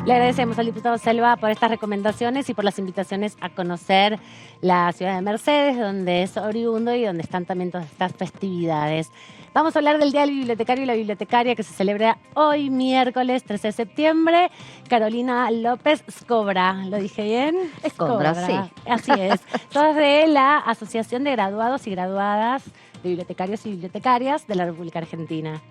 Le agradecemos al diputado Selva por estas recomendaciones y por las invitaciones a conocer la ciudad de Mercedes, donde es oriundo y donde están también todas estas festividades. Vamos a hablar del Día del Bibliotecario y la Bibliotecaria, que se celebra hoy, miércoles 13 de septiembre. Carolina López Scobra, ¿lo dije bien? Scobra, sí. Así es. Sos de la Asociación de Graduados y Graduadas de Bibliotecarios y Bibliotecarias de la República Argentina.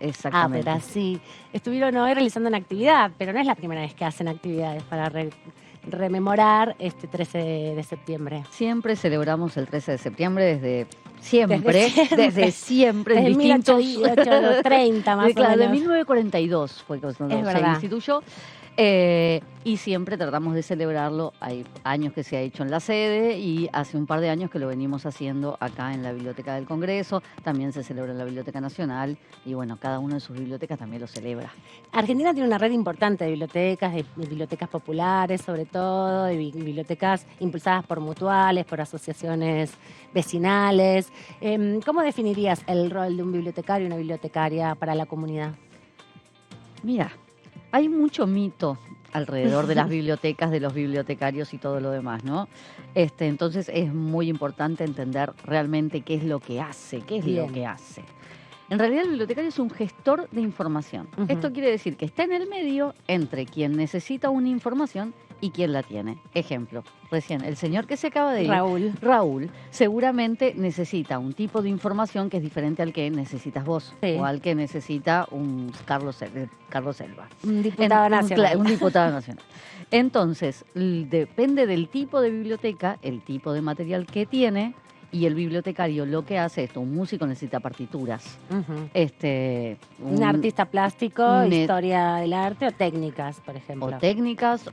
Exactamente. Ápera, sí. Estuvieron hoy realizando una actividad, pero no es la primera vez que hacen actividades para rememorar este 13 de septiembre. Siempre celebramos el 13 de septiembre desde siempre. En desde distintos... 1830 más o menos. De 1942 fue cuando se instituyó. Y siempre tratamos de celebrarlo. Hay años que se ha hecho en la sede y hace un par de años que lo venimos haciendo acá en la Biblioteca del Congreso. También se celebra en la Biblioteca Nacional y bueno, cada una de sus bibliotecas también lo celebra. Argentina tiene una red importante de bibliotecas populares sobre todo, de bibliotecas impulsadas por mutuales, por asociaciones vecinales. ¿Cómo definirías el rol de un bibliotecario y una bibliotecaria para la comunidad? Mira, hay mucho mito alrededor de las bibliotecas, de los bibliotecarios y todo lo demás, ¿no? Entonces es muy importante entender realmente qué es lo que hace, En realidad el bibliotecario es un gestor de información. Esto quiere decir que está en el medio entre quien necesita una información y quien la tiene. Ejemplo, recién el señor que se acaba de ir, Raúl, seguramente necesita un tipo de información que es diferente al que necesitas vos, sí, o al que necesita un Carlos Selva. Un diputado nacional. Un diputado nacional. Entonces, depende del tipo de biblioteca, el tipo de material que tiene. Y el bibliotecario lo que hace es, un músico necesita partituras. Un artista plástico, historia del arte o técnicas, por ejemplo. O técnicas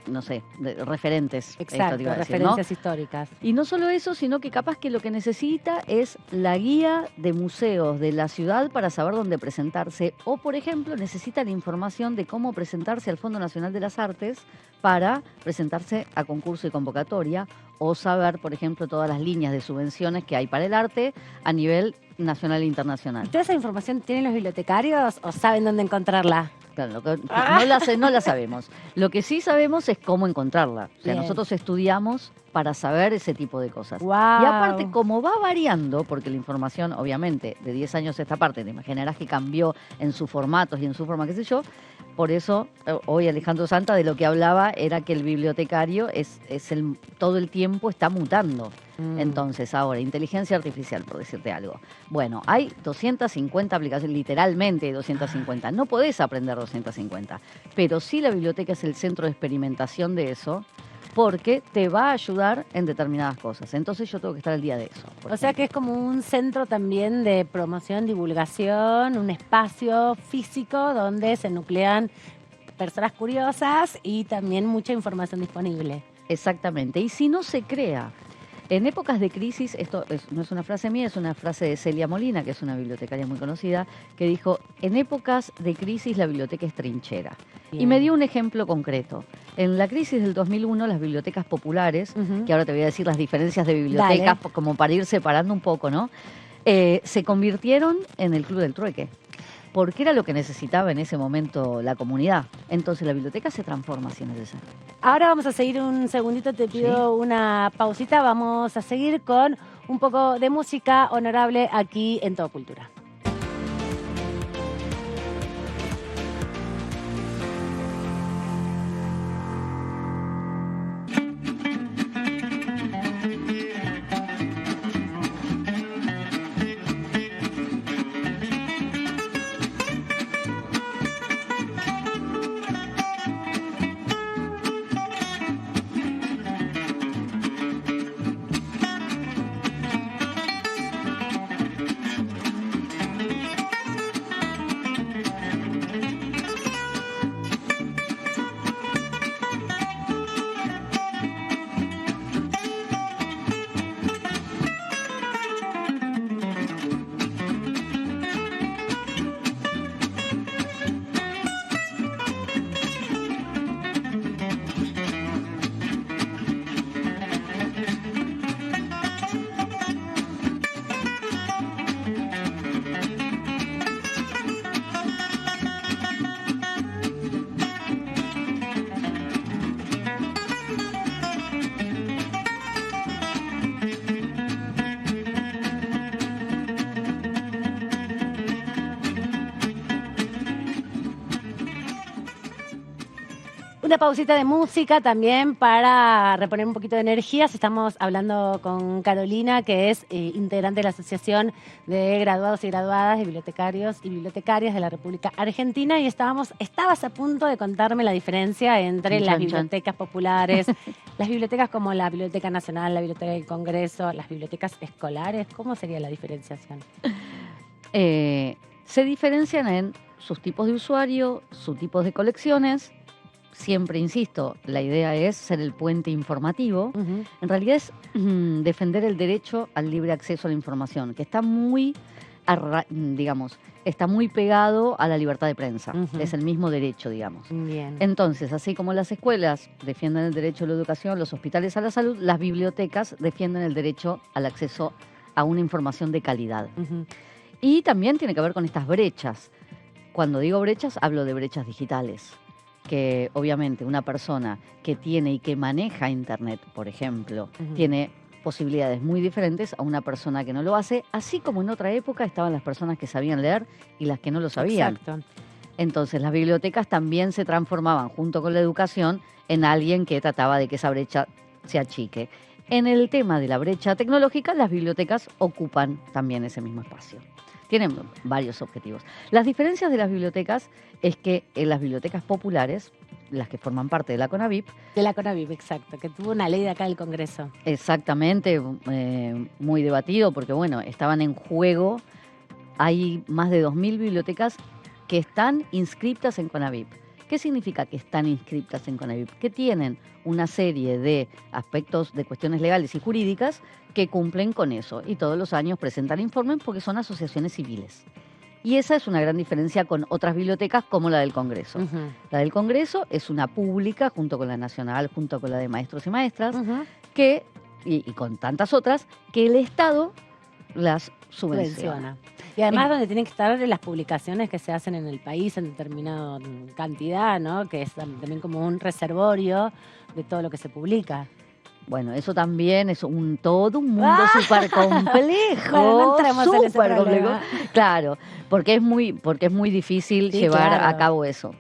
no sé, referentes. Exacto, referencias históricas. Y no solo eso, sino que capaz que lo que necesita es la guía de museos de la ciudad para saber dónde presentarse. O, por ejemplo, necesita la información de cómo presentarse al Fondo Nacional de las Artes para presentarse a concurso y convocatoria. O saber, por ejemplo, todas las líneas de subvenciones que hay para el arte a nivel nacional e internacional. ¿Y toda esa información tienen los bibliotecarios o saben dónde encontrarla? Claro, no la sabemos. Lo que sí sabemos es cómo encontrarla. O sea, nosotros estudiamos para saber ese tipo de cosas. Wow. Y aparte, como va variando, porque la información, obviamente, de 10 años a esta parte, te imaginarás que cambió en sus formatos y en su forma, qué sé yo. Por eso, hoy Alejandro Santa de lo que hablaba era que el bibliotecario todo el tiempo está mutando. Entonces, ahora, inteligencia artificial, por decirte algo. Bueno, hay 250 aplicaciones, literalmente 250. No podés aprender 250. Pero sí la biblioteca es el centro de experimentación de eso, porque te va a ayudar en determinadas cosas. Entonces yo tengo que estar al día de eso. O sea que es como un centro también de promoción, divulgación, un espacio físico donde se nuclean personas curiosas y también mucha información disponible. Exactamente. Y si no se crea, en épocas de crisis, esto no es una frase mía, es una frase de Celia Molina, que es una bibliotecaria muy conocida, que dijo, en épocas de crisis la biblioteca es trinchera. Bien. Y me dio un ejemplo concreto. En la crisis del 2001, las bibliotecas populares, que ahora te voy a decir las diferencias de bibliotecas, como para ir separando un poco, ¿no? Se convirtieron en el Club del Trueque, porque era lo que necesitaba en ese momento la comunidad. Entonces la biblioteca se transforma si es necesario. Ahora vamos a seguir un segundito, te pido una pausita. Vamos a seguir con un poco de música honorable aquí en Todo Cultura. Una pausita de música también para reponer un poquito de energías. Estamos hablando con Carolina, que es integrante de la Asociación de Graduados y Graduadas de Bibliotecarios y Bibliotecarias de la República Argentina, y estabas a punto de contarme la diferencia entre las bibliotecas populares, las bibliotecas como la Biblioteca Nacional, la Biblioteca del Congreso, las bibliotecas escolares. ¿Cómo sería la diferenciación? Se diferencian en sus tipos de usuario, sus tipos de colecciones. Siempre insisto, la idea es ser el puente informativo. En realidad es defender el derecho al libre acceso a la información, que está muy, está muy pegado a la libertad de prensa. Es el mismo derecho, digamos. Bien. Entonces, así como las escuelas defienden el derecho a la educación, los hospitales a la salud, las bibliotecas defienden el derecho al acceso a una información de calidad. Y también tiene que ver con estas brechas. Cuando digo brechas, hablo de brechas digitales, que obviamente una persona que tiene y que maneja Internet, por ejemplo, tiene posibilidades muy diferentes a una persona que no lo hace, así como en otra época estaban las personas que sabían leer y las que no lo sabían. Exacto. Entonces las bibliotecas también se transformaban junto con la educación en alguien que trataba de que esa brecha se achique. En el tema de la brecha tecnológica, las bibliotecas ocupan también ese mismo espacio. Tienen varios objetivos. Las diferencias de las bibliotecas es que en las bibliotecas populares, las que forman parte de la CONAVIP... De la CONAVIP, exacto, que tuvo una ley de acá del Congreso. Exactamente, muy debatido, porque bueno, estaban en juego, hay más de 2.000 bibliotecas que están inscriptas en CONAVIP. ¿Qué significa que están inscriptas en CONAVIP? Que tienen una serie de aspectos de cuestiones legales y jurídicas que cumplen con eso y todos los años presentan informes porque son asociaciones civiles. Y esa es una gran diferencia con otras bibliotecas como la del Congreso. La del Congreso es una pública junto con la nacional, junto con la de maestros y maestras, que, y con tantas otras, que el Estado las subvenciona. Y además donde tienen que estar las publicaciones que se hacen en el país en determinada cantidad, ¿no? Que es también como un reservorio de todo lo que se publica. Bueno, eso también es todo un mundo súper complejo. Bueno, no entremos en ese súper problema. complejo. Claro, porque es muy difícil llevar a cabo eso.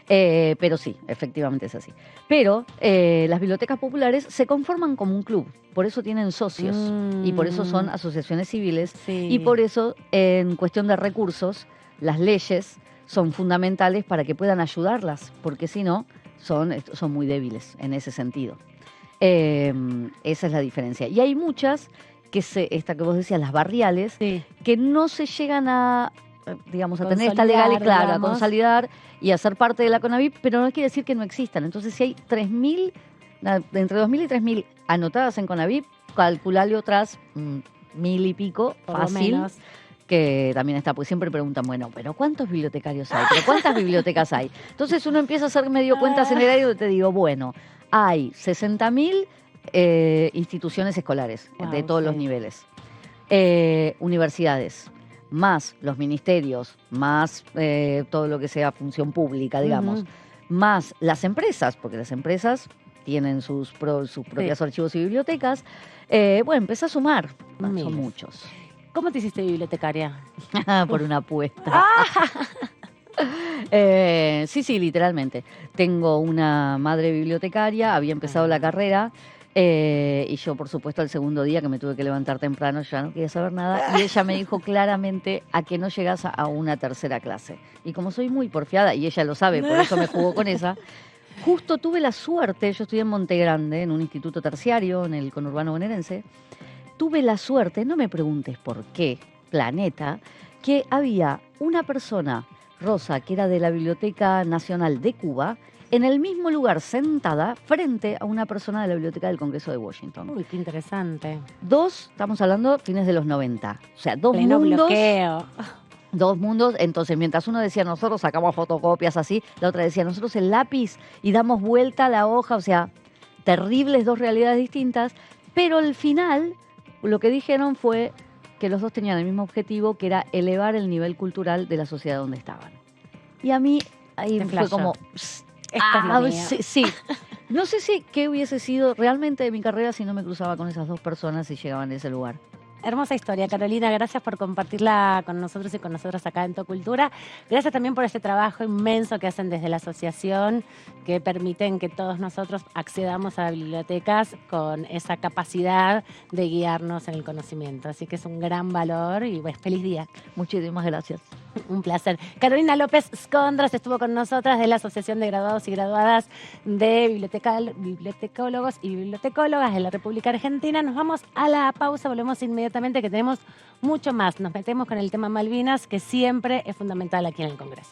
Pero sí, efectivamente es así. Pero las bibliotecas populares se conforman como un club, por eso tienen socios y por eso son asociaciones civiles y por eso en cuestión de recursos las leyes son fundamentales para que puedan ayudarlas, porque si no son muy débiles en ese sentido. Esa es la diferencia. Y hay muchas esta que vos decías, las barriales, que no se llegan a tener esta legal, claro, a consolidar y a ser parte de la CONAVIP, pero no quiere decir que no existan. Entonces, si hay 3.000, entre 2.000 y 3.000 anotadas en CONAVIP, calcularle otras 1.000 y pico, fácil, que también está, pues siempre preguntan, bueno, pero ¿cuántos bibliotecarios hay? ¿Pero cuántas bibliotecas hay? Entonces uno empieza a hacer medio cuentas en el aire y te digo, bueno, hay 60.000 instituciones escolares de todos los niveles, universidades, más los ministerios, más todo lo que sea función pública, digamos, más las empresas, porque las empresas tienen sus propios archivos y bibliotecas. Bueno, empecé a sumar, son muchos. ¿Cómo te hiciste bibliotecaria? Por una apuesta. Sí, literalmente. Tengo una madre bibliotecaria, había empezado la carrera. Y yo, por supuesto, al segundo día que me tuve que levantar temprano, ya no quería saber nada. Y ella me dijo claramente a que no llegas a una tercera clase. Y como soy muy porfiada, y ella lo sabe, por eso me jugó con esa, justo tuve la suerte, yo estudié en Monte Grande, en un instituto terciario, en el conurbano bonaerense, tuve la suerte, no me preguntes por qué, planeta, que había una persona, Rosa, que era de la Biblioteca Nacional de Cuba, en el mismo lugar, sentada, frente a una persona de la Biblioteca del Congreso de Washington. Uy, qué interesante. Estamos hablando fines de los 90. O sea, dos mundos. Entonces, mientras uno decía, nosotros sacamos fotocopias así, la otra decía, nosotros el lápiz y damos vuelta a la hoja. O sea, terribles dos realidades distintas. Pero al final, lo que dijeron fue que los dos tenían el mismo objetivo, que era elevar el nivel cultural de la sociedad donde estaban. Y a mí ahí fue como... sí. No sé qué hubiese sido realmente de mi carrera si no me cruzaba con esas dos personas y llegaban a ese lugar. Hermosa historia, Carolina. Gracias por compartirla con nosotros y con nosotros acá en Tocultura. Gracias también por este trabajo inmenso que hacen desde la asociación, que permiten que todos nosotros accedamos a bibliotecas con esa capacidad de guiarnos en el conocimiento. Así que es un gran valor y pues, feliz día. Muchísimas gracias. Un placer. Carolina López Scondras estuvo con nosotras de la Asociación de Graduados y Graduadas de Bibliotecólogos y Bibliotecólogas de la República Argentina. Nos vamos a la pausa, volvemos inmediatamente que tenemos mucho más. Nos metemos con el tema Malvinas, que siempre es fundamental aquí en el Congreso.